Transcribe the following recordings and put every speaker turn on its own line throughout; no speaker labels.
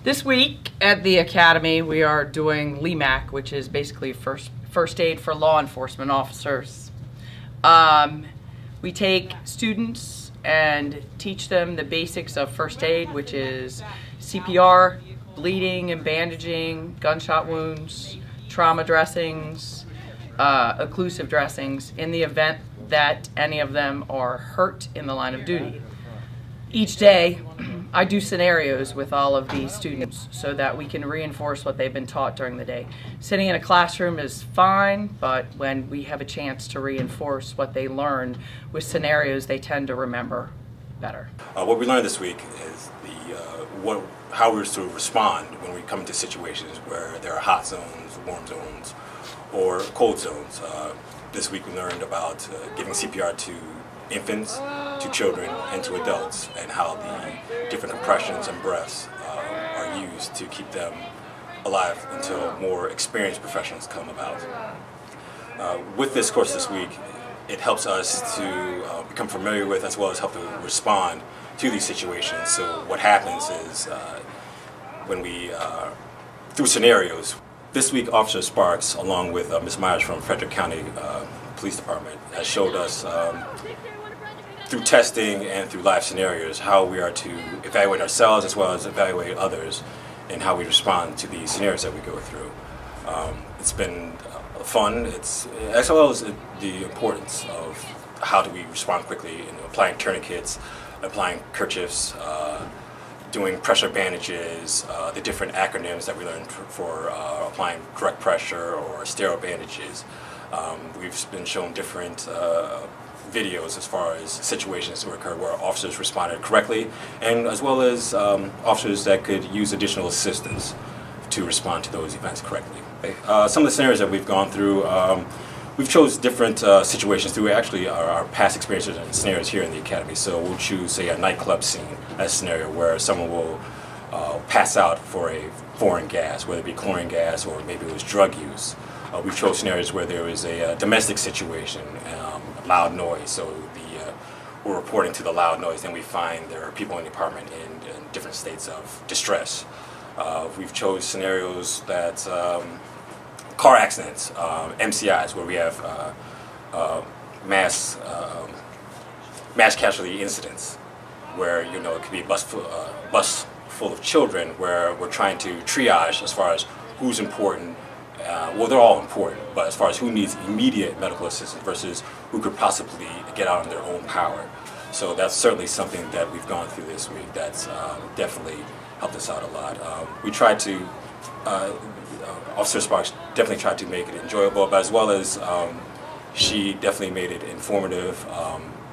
This week at the Academy, we are doing LEMAC, which is basically first aid for law enforcement officers. We take students and teach them the basics of first aid, which is CPR, bleeding and bandaging, gunshot wounds, trauma dressings, occlusive dressings, in the event that any of them are hurt in the line of duty. Each day, I do scenarios with all of these students so that we can reinforce what they've been taught during the day. Sitting in a classroom is fine, but when we have a chance to reinforce what they learned with scenarios, they tend to remember better.
What we learned this week is how we're to respond when we come into situations where there are hot zones, warm zones, or cold zones. This week we learned about giving CPR to infants, to children, and to adults, and how the different compressions and breaths are used to keep them alive until more experienced professionals come about. With this course this week, it helps us to become familiar with, as well as help to respond to these situations. So what happens is when we, through scenarios, this week Officer Sparks, along with Ms. Myers from Frederick County Police Department, has showed us through testing and through live scenarios how we are to evaluate ourselves as well as evaluate others and how we respond to the scenarios that we go through. It's been fun, as well as the importance of how do we respond quickly in applying tourniquets, applying kerchiefs, doing pressure bandages, the different acronyms that we learned for applying correct pressure or sterile bandages. We've been shown different videos as far as situations that occurred where officers responded correctly, and as well as officers that could use additional assistance to respond to those events correctly. Some of the scenarios that we've gone through, we've chose different situations through actually our past experiences and scenarios here in the Academy. So we'll choose, say, a nightclub scene as a scenario where someone will pass out for a foreign gas, whether it be chlorine gas or maybe it was drug use. We've chose scenarios where there was a domestic situation, loud noise, so we're reporting to the loud noise, then we find there are people in the apartment in different states of distress. We've chose scenarios that car accidents, MCIs, where we have mass casualty incidents, where it could be a bus full of children, where we're trying to triage as far as who's important. Well, they're all important, but as far as who needs immediate medical assistance versus who could possibly get out on their own power. So that's certainly something that we've gone through this week that's definitely helped us out a lot. We tried to, Officer Sparks definitely tried to make it enjoyable, but as well as she definitely made it informative,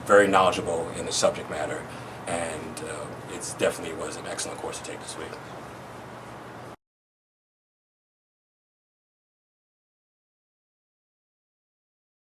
very knowledgeable in the subject matter, and it definitely was an excellent course to take this week.